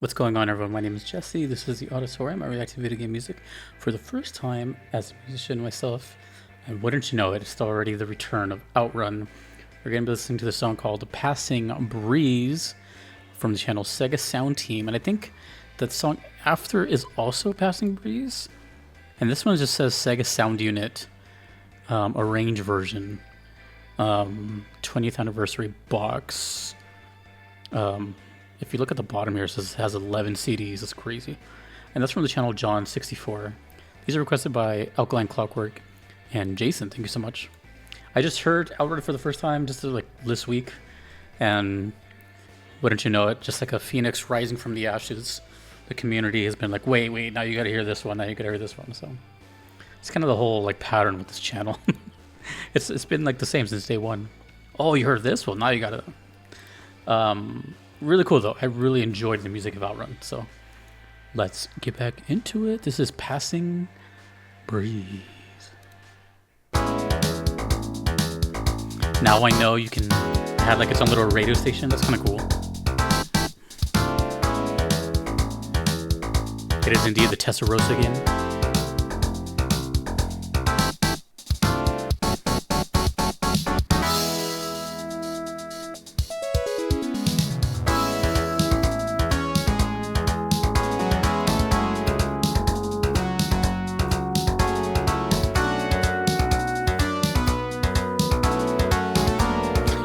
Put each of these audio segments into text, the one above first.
What's going on, everyone? My name is Jesse. This is the Auditorium. I react to video game music for the first time as a musician myself. And wouldn't you know it, it's already the return of OutRun. We're going to be listening to the song called Passing Breeze from the channel Sega Sound Team. And I think that song after is also Passing Breeze. And this one just says Sega Sound Unit arrange version. 20th anniversary box. If you look at the bottom here, it says it has 11 CDs. That's crazy. And that's from the channel John64. These are requested by Alkaline Clockwork and Jason. Thank you so much. I just heard OutRun for the first time just like this week. And wouldn't you know it, just like a phoenix rising from the ashes, the community has been like, wait, now you gotta hear this one, now you gotta hear this one. So it's kind of the whole like pattern with this channel. It's been like the same since day one. Oh, you heard this? Well, now you gotta... Really cool though. I really enjoyed the music of OutRun. So let's get back into it. This is Passing Breeze. Now I know you can have like its own little radio station. That's kind of cool. It is indeed the Tessarossa game.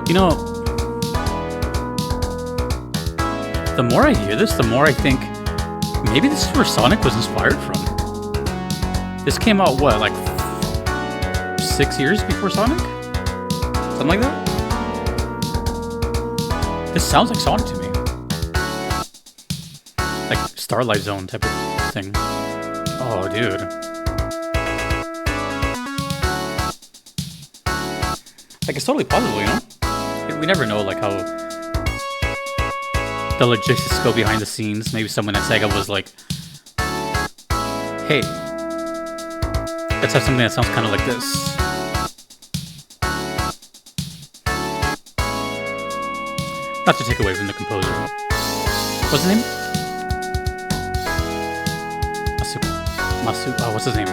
You know, the more I hear this, the more I think maybe this is where Sonic was inspired from. This came out, what, like 6 years before Sonic? Something like that? This sounds like Sonic to me. Like Starlight Zone type of thing. Oh, dude. Like, it's totally possible, you know? We never know, like, how the logistics go behind the scenes. Maybe someone at Sega was like, hey, let's have something that sounds kind of like this. Not to take away from the composer. What's his name? Oh, what's his name?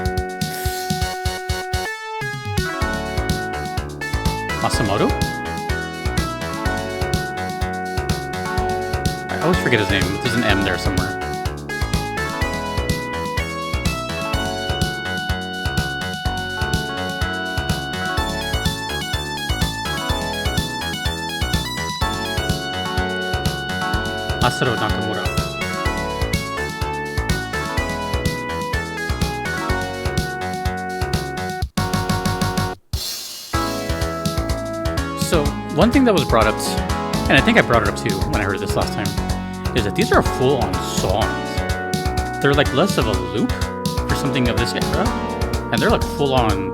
Masamoto? I always forget his name. There's an M there somewhere. Masaru Nakamura. So, one thing that was brought up, and I think I brought it up too when I heard this last time, is that these are full-on songs. They're like less of a loop for something of this era, and they're like full-on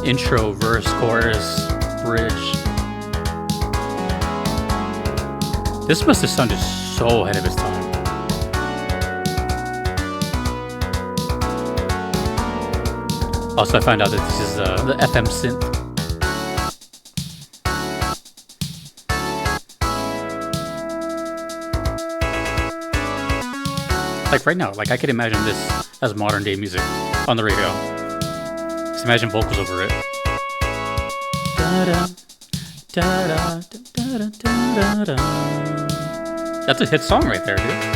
intro, verse, chorus, bridge. This must have sounded so ahead of its time. Also, I found out that this is the FM synth. Like right now, like I could imagine this as modern day music on the radio. Just imagine vocals over it. That's a hit song right there, dude.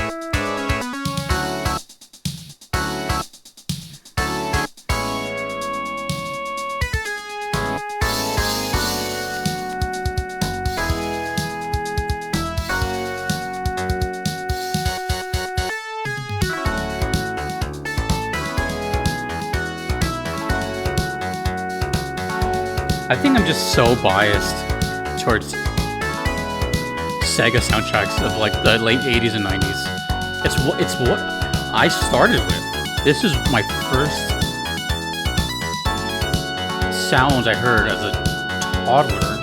I think I'm just so biased towards Sega soundtracks of like the late 80s and 90s. It's what I started with. This is my first sounds I heard as a toddler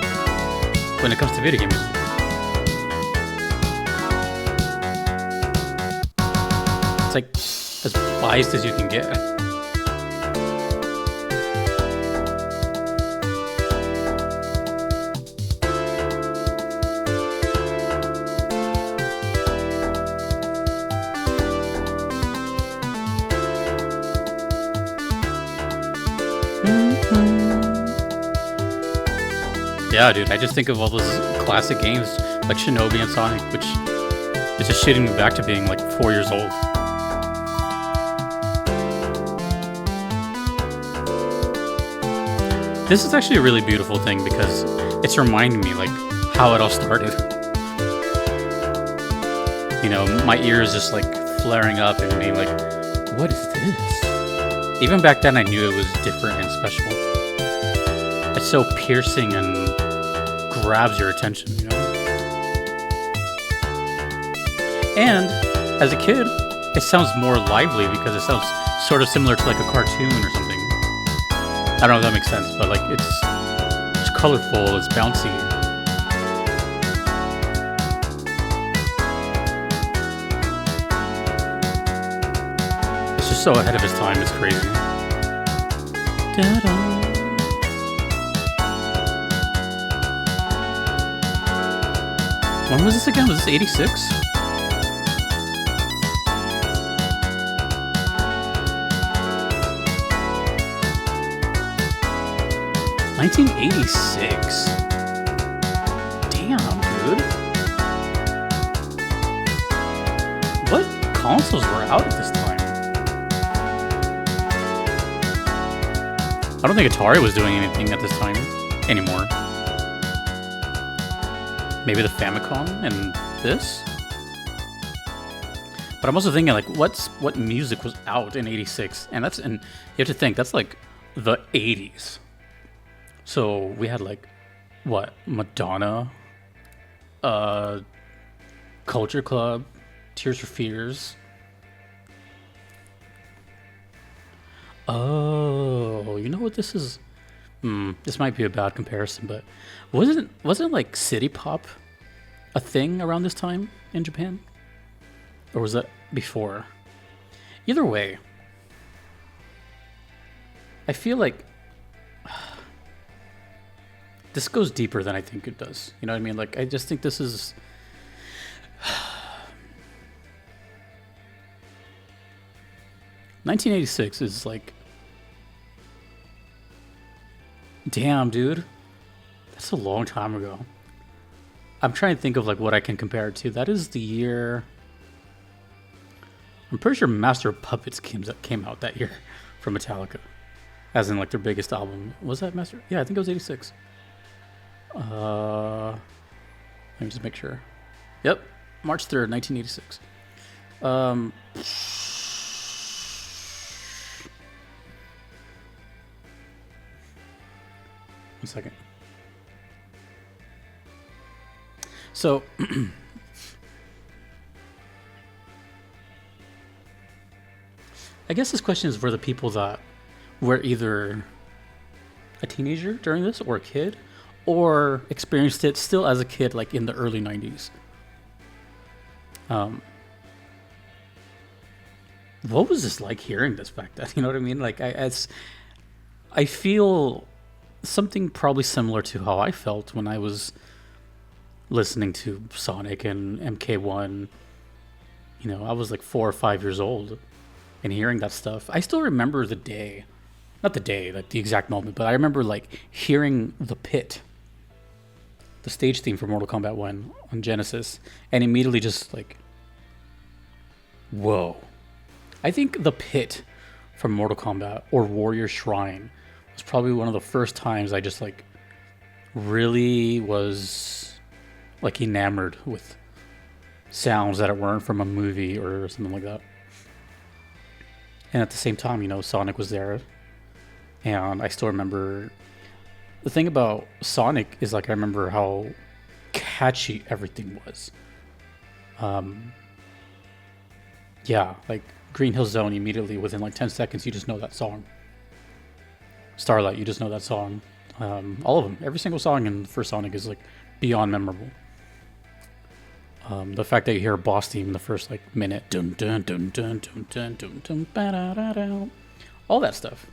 when it comes to video game music. It's like as biased as you can get. Yeah, dude, I just think of all those classic games like Shinobi and Sonic, which is just shitting me back to being like 4 years old. This is actually a really beautiful thing because it's reminding me like how it all started. You know, my ears just like flaring up and being like, what is this? Even back then I knew it was different and special. It's so piercing and grabs your attention, you know? And as a kid, it sounds more lively because it sounds sort of similar to like a cartoon or something. I don't know if that makes sense, but like it's colorful, it's bouncy. It's just so ahead of its time, it's crazy. Da-da. When was this again? Was this 86? $1986. Damn, dude. What consoles were out at this time? I don't think Atari was doing anything at this time anymore. Maybe the Famicom and this? But I'm also thinking like what music was out in 86? And you have to think that's like the 80s. So we had like what? Madonna, Culture Club, Tears for Fears. Oh, you know what this is? This might be a bad comparison, but wasn't like city pop a thing around this time in Japan? Or was that before? Either way, I feel like this goes deeper than I think it does. You know what I mean? Like, I just think this is... ...1986 is like... Damn, dude. That's a long time ago. I'm trying to think of like what I can compare it to. That is the year... I'm pretty sure Master of Puppets came out that year from Metallica. As in like their biggest album. Was that Master? Yeah, I think it was 86. Let me just make sure. Yep, March 3rd, 1986. One second. So, I guess this question is for the people that were either a teenager during this or a kid, or experienced it still as a kid, like in the early 90s. What was this like hearing this back then? You know what I mean? Like, I feel something probably similar to how I felt when I was listening to Sonic and MK1. You know, I was like 4 or 5 years old and hearing that stuff. I still remember the day. Not the day, like the exact moment, but I remember like hearing The Pit, the stage theme for Mortal Kombat 1 on Genesis, and immediately just like, whoa. I think The Pit from Mortal Kombat or Warrior Shrine was probably one of the first times I just like really was like enamored with sounds that weren't from a movie or something like that. And at the same time, you know, Sonic was there. And I still remember the thing about Sonic is like I remember how catchy everything was. Yeah, like Green Hill Zone, immediately within like 10 seconds you just know that song. Starlight, you just know that song. All of them, every single song in the first Sonic is like beyond memorable. The fact that you hear a boss theme in the first like minute, dun dun dun dun dun dun dun dun ba da da da, all that stuff.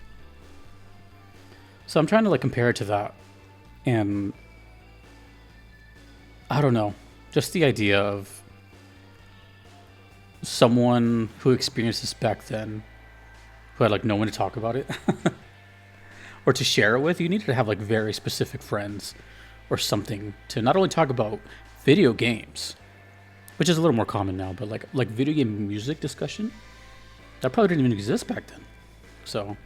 So I'm trying to like compare it to that, and I don't know, just the idea of someone who experienced this back then, who had like no one to talk about it or to share it with. You needed to have like very specific friends or something to not only talk about video games, which is a little more common now, but like video game music discussion, that probably didn't even exist back then. So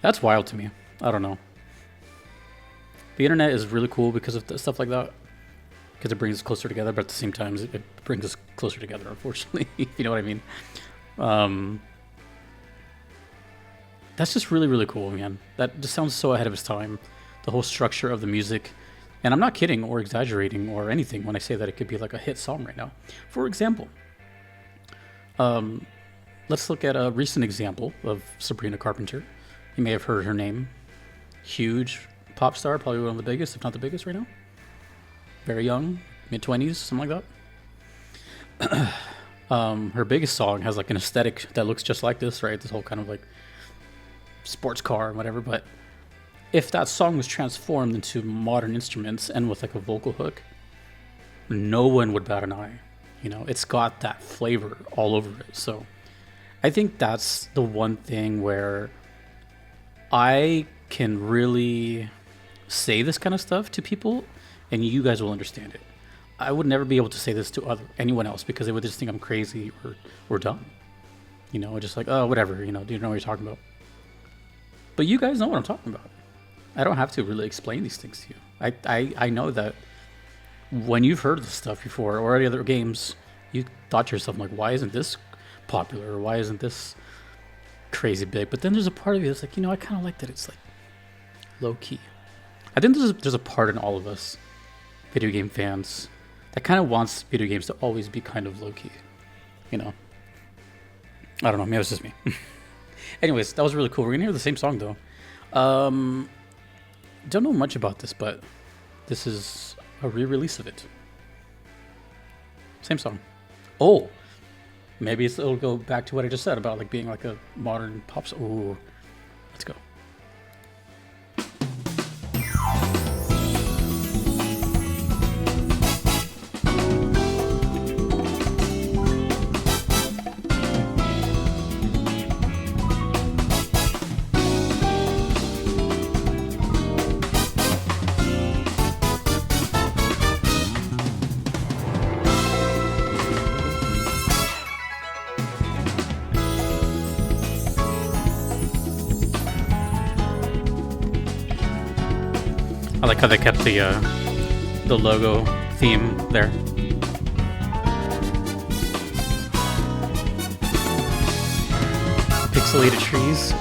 that's wild to me. I don't know. The internet is really cool because of stuff like that, because it brings us closer together, but at the same time, it brings us closer together, unfortunately. You know what I mean? That's just really, really cool, man. That just sounds so ahead of its time. The whole structure of the music. And I'm not kidding or exaggerating or anything when I say that it could be like a hit song right now. For example, let's look at a recent example of Sabrina Carpenter. You may have heard her name. Huge pop star, probably one of the biggest, if not the biggest right now. Very young, mid-20s, something like that. Her biggest song has like an aesthetic that looks just like this, right? This whole kind of like sports car and whatever. But if that song was transformed into modern instruments and with like a vocal hook, no one would bat an eye. You know, it's got that flavor all over it. So I think that's the one thing where I can really say this kind of stuff to people and you guys will understand it. I would never be able to say this to anyone else because they would just think I'm crazy or dumb. You know, just like, oh, whatever, you know, do you know what you're talking about? But you guys know what I'm talking about. I don't have to really explain these things to you. I know that when you've heard this stuff before or any other games, you thought to yourself, like, why isn't this popular? Or why isn't this crazy big? But then there's a part of you that's like, you know, I kind of like that it's like low key. I think there's a part in all of us, video game fans, that kind of wants video games to always be kind of low key. You know? I don't know, maybe it's just me. Anyways, that was really cool. We're gonna hear the same song though. Don't know much about this, but this is a re-release of it. Same song. Oh, maybe it'll go back to what I just said about like being like a modern pop song. Ooh, let's go. I like how they kept the logo theme there. Pixelated trees.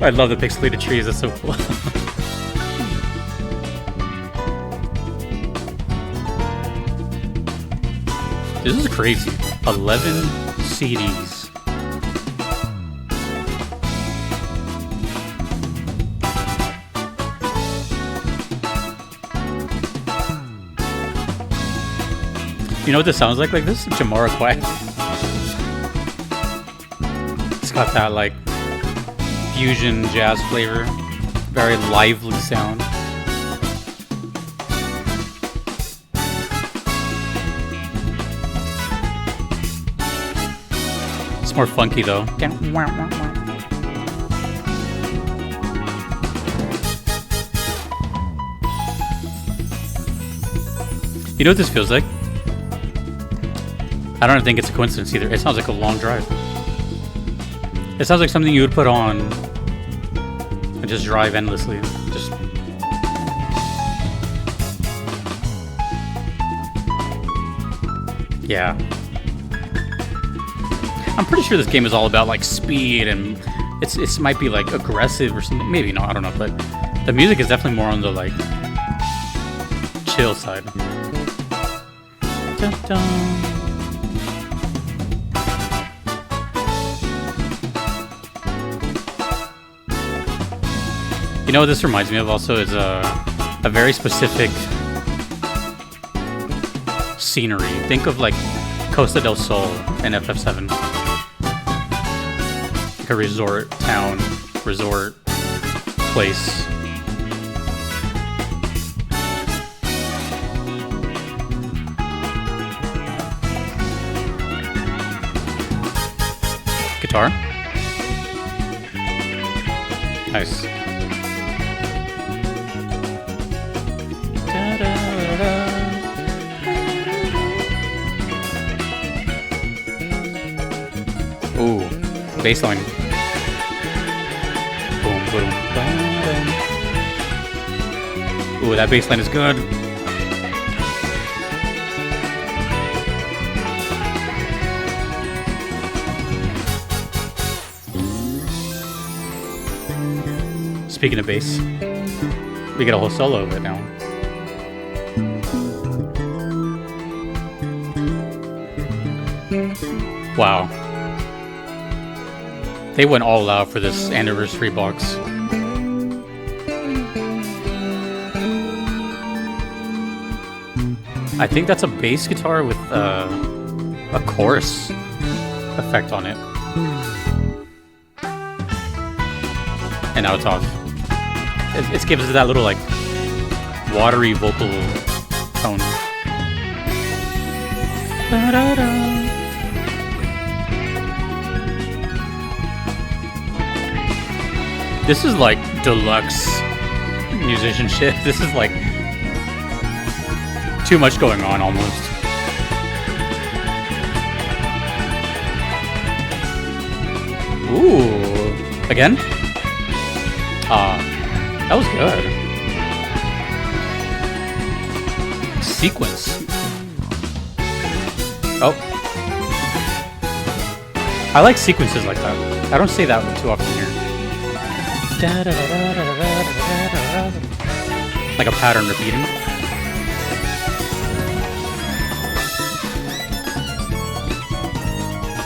I love the pixelated trees. That's so cool. This is crazy. 11 CDs. You know what this sounds like? Like this is Jamiroquai. It's got that like fusion jazz flavor, very lively sound. It's more funky though. You know what this feels like? I don't think it's a coincidence either. It sounds like a long drive. It sounds like something you would put on and just drive endlessly. Just yeah. I'm pretty sure this game is all about like speed and it might be like aggressive or something. Maybe not, I don't know, but the music is definitely more on the like chill side. Dun, dun. You know what this reminds me of also is a very specific scenery. Think of like Costa del Sol in FF7. Like a resort town, resort place. Guitar. Nice. Bass line. Boom, boom, boom. Ooh, that bass line is good. Speaking of bass, we get a whole solo of it now. Wow. They went all out for this anniversary box. I think that's a bass guitar with a chorus effect on it. And now it's off. It gives it that little like watery vocal tone. This is like deluxe musicianship. This is like too much going on almost. Ooh, again? That was good. Sequence. Oh. I like sequences like that. I don't say that too often here. Like a pattern repeating.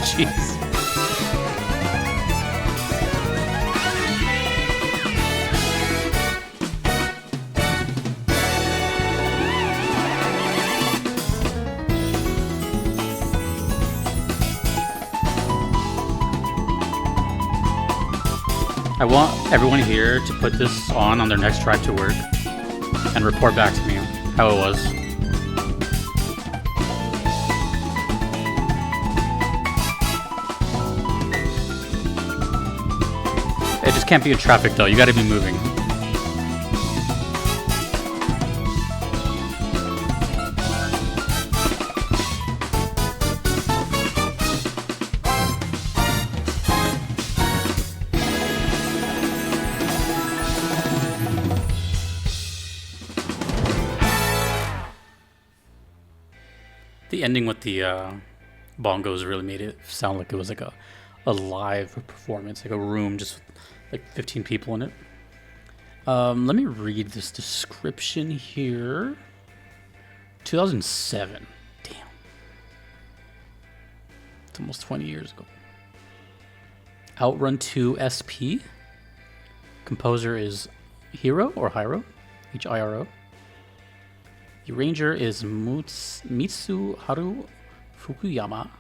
Jeez. I want everyone here to put this on their next drive to work and report back to me how it was. It just can't be in traffic though, you gotta be moving. The ending with the bongos really made it sound like it was like a live performance, like a room just with like 15 people in it. Let me read this description here. 2007. Damn. It's almost 20 years ago. OutRun 2 SP. Composer is Hiro or Hiro, Hiro. The arranger is Mitsuharu Fukuyama.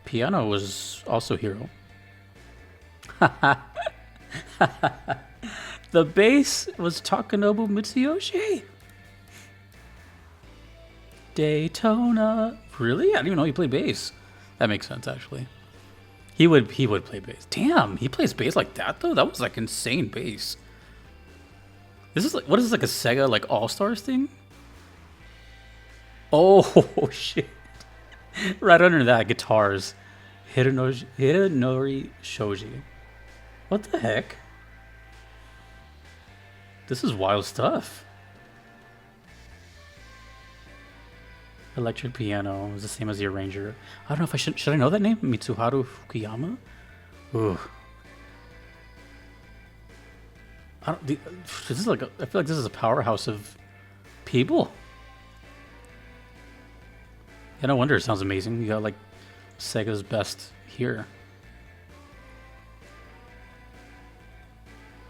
Piano was also Hiro. The bass was Takanobu Mitsuyoshi. Daytona. Really? I didn't even know he played bass. That makes sense, actually. He would play bass. Damn, he plays bass like that though? That was like insane bass. This is like, what is this, like a Sega like All-Stars thing? Oh shit. Right under that, guitars. Hidenori Shoji. What the heck? This is wild stuff. Electric piano is the same as the arranger. I don't know if I should I know that name? Mitsuharu Fukuyama? Ooh. This is like I feel like this is a powerhouse of people. Yeah, no wonder it sounds amazing. You got like Sega's best here.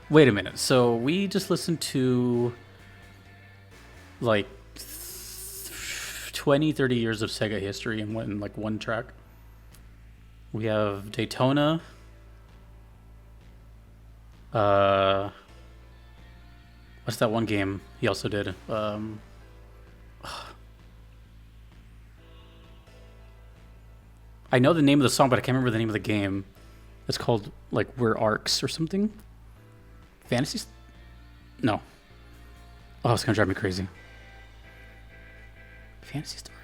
Wait a minute. So we just listened to like 20, 30 years of Sega history in like one track. We have Daytona. What's that one game he also did? I know the name of the song, but I can't remember the name of the game. It's called like We're Arcs or something. Fantasy? No. Oh, it's gonna drive me crazy. Fantasy Star.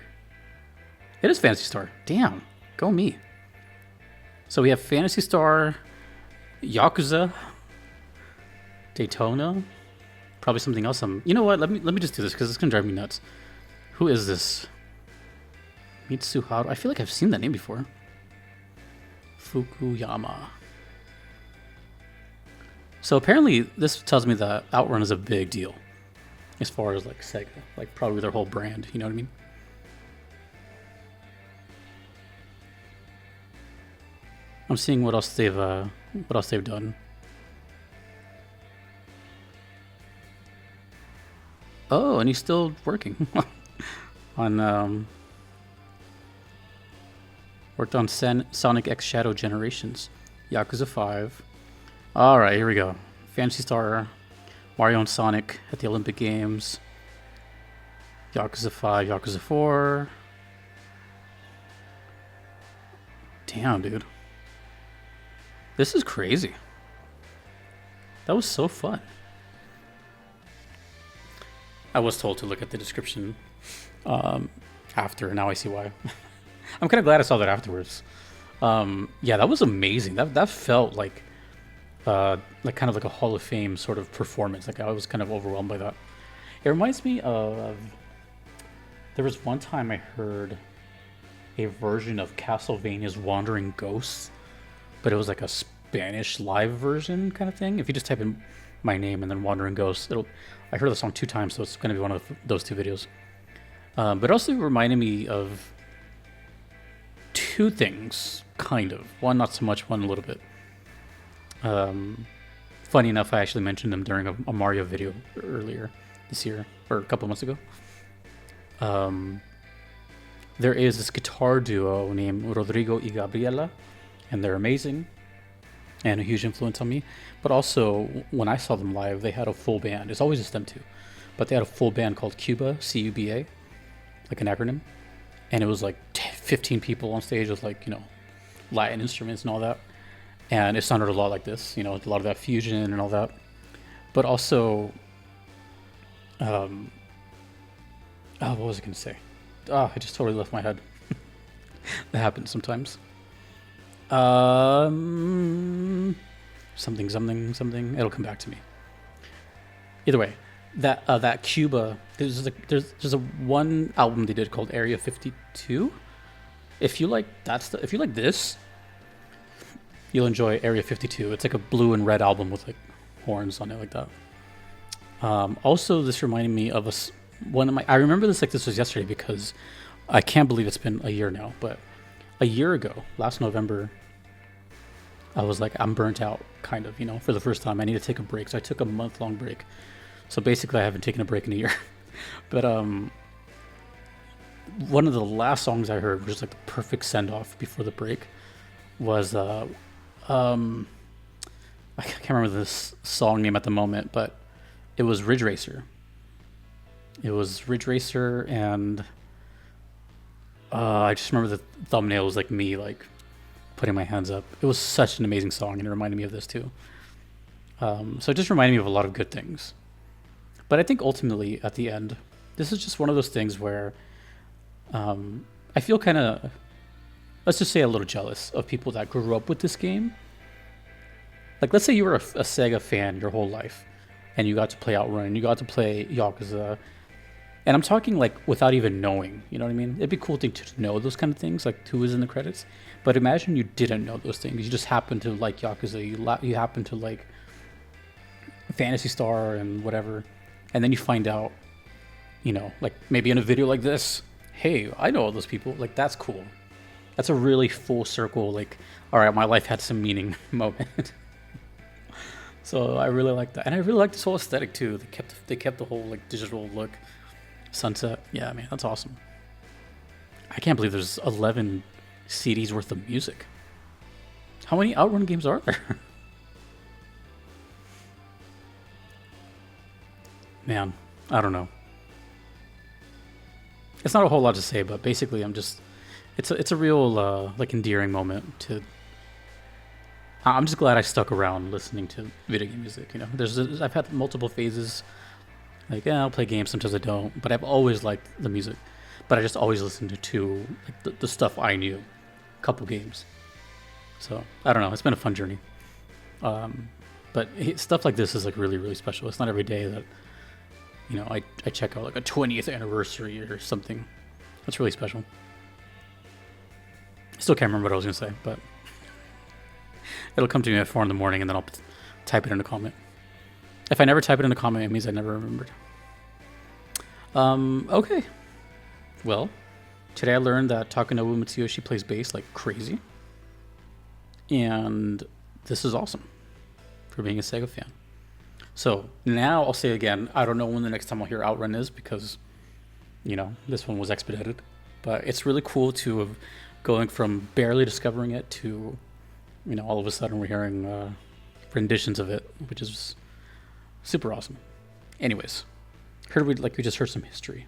It is Fantasy Star. Damn. Go me. So we have Fantasy Star, Yakuza, Daytona, probably something else. You know what? Let me just do this because it's gonna drive me nuts. Who is this? Mitsuharu. I feel like I've seen that name before. Fukuyama. So apparently, this tells me that OutRun is a big deal, as far as like Sega, like probably their whole brand. You know what I mean? I'm seeing what else they've done. Oh, and he's still working on worked on Sonic X Shadow Generations, Yakuza 5. All right, here we go. Fantasy Star, Mario and Sonic at the Olympic Games, Yakuza 5, Yakuza 4. Damn, dude. This is crazy. That was so fun. I was told to look at the description after. Now I see why. I'm kind of glad I saw that afterwards. Yeah, that was amazing. That felt like kind of like a Hall of Fame sort of performance. Like I was kind of overwhelmed by that. It reminds me of there was one time I heard a version of Castlevania's Wandering Ghosts, but it was like a Spanish live version kind of thing. If you just type in my name and then Wandering Ghosts, I heard the song 2 times, so it's going to be one of those 2 videos. But also reminded me of 2 things, kind of. One not so much, one a little bit. Funny enough, I actually mentioned them during a Mario video earlier this year, or a couple months ago. There is this guitar duo named Rodrigo y Gabriela, and they're amazing and a huge influence on me. But also, when I saw them live, they had a full band. It's always just them 2. But they had a full band called Cuba, C-U-B-A, like an acronym. And it was like 15 people on stage with like, Latin instruments and all that. And it sounded a lot like this, a lot of that fusion and all that. But also, what was I going to say? I just totally left my head. That happens sometimes. Something. It'll come back to me. Either way, that Cuba. There's a one album they did called Area 52. If you like this, you'll enjoy Area 52. It's like a blue and red album with like horns on it like that. Also, this reminded me of I remember this like this was yesterday because I can't believe it's been a year now. But a year ago, last November, I was like, I'm burnt out, kind of, for the first time. I need to take a break. So I took a month-long break. So basically, I haven't taken a break in a year. But one of the last songs I heard, which was like the perfect send-off before the break, was I can't remember this song name at the moment, but it was Ridge Racer. It was Ridge Racer, and I just remember the thumbnail was like me, like putting my hands up. It was such an amazing song, and it reminded me of this too. So it just reminded me of a lot of good things. But I think ultimately, at the end, this is just one of those things where I feel kind of, let's just say, a little jealous of people that grew up with this game. Like, let's say you were a Sega fan your whole life, and you got to play OutRun, you got to play Yakuza, and I'm talking like without even knowing, you know what I mean? It'd be cool to know those kind of things, like who is in the credits. But imagine you didn't know those things. You just happen to like Yakuza, you happen to like Fantasy Star and whatever, and then you find out, like maybe in a video like this, hey, I know all those people. Like, that's cool. That's a really full circle, like, all right, my life had some meaning moment. So I really like that, and I really like this whole aesthetic too. They kept the whole like digital look, sunset. Yeah, man, that's awesome. I can't believe there's 11 CDs worth of music. How many OutRun games are there? Man, I don't know. It's not a whole lot to say, but basically, it's a real like endearing moment to. I'm just glad I stuck around listening to video game music. I've had multiple phases. Like, I'll play games, sometimes I don't, but I've always liked the music. But I just always listened to like the stuff I knew. Couple games. So I don't know. It's been a fun journey. But stuff like this is like really, really special. It's not every day that, you know, I check out like a 20th anniversary or something. That's really special. I still can't remember what I was going to say, but it'll come to me at 4 in the morning and then I'll type it in a comment. If I never type it in a comment, it means I never remembered. Okay. Well, today I learned that Takanobu Matsuyoshi plays bass like crazy. And this is awesome for being a Sega fan. So now I'll say again, I don't know when the next time I'll hear OutRun is because, you know, this one was expedited. But it's really cool to have going from barely discovering it to, you know, all of a sudden we're hearing renditions of it, which is super awesome. Anyways, we just heard some history.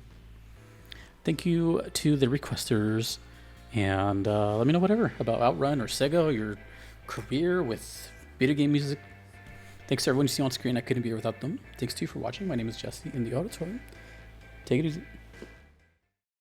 Thank you to the requesters, and let me know whatever about OutRun or Sega or your career with video game music. Thanks to everyone you see on screen. I couldn't be here without them. Thanks to you for watching. My name is Jesse in the auditorium. Take it easy.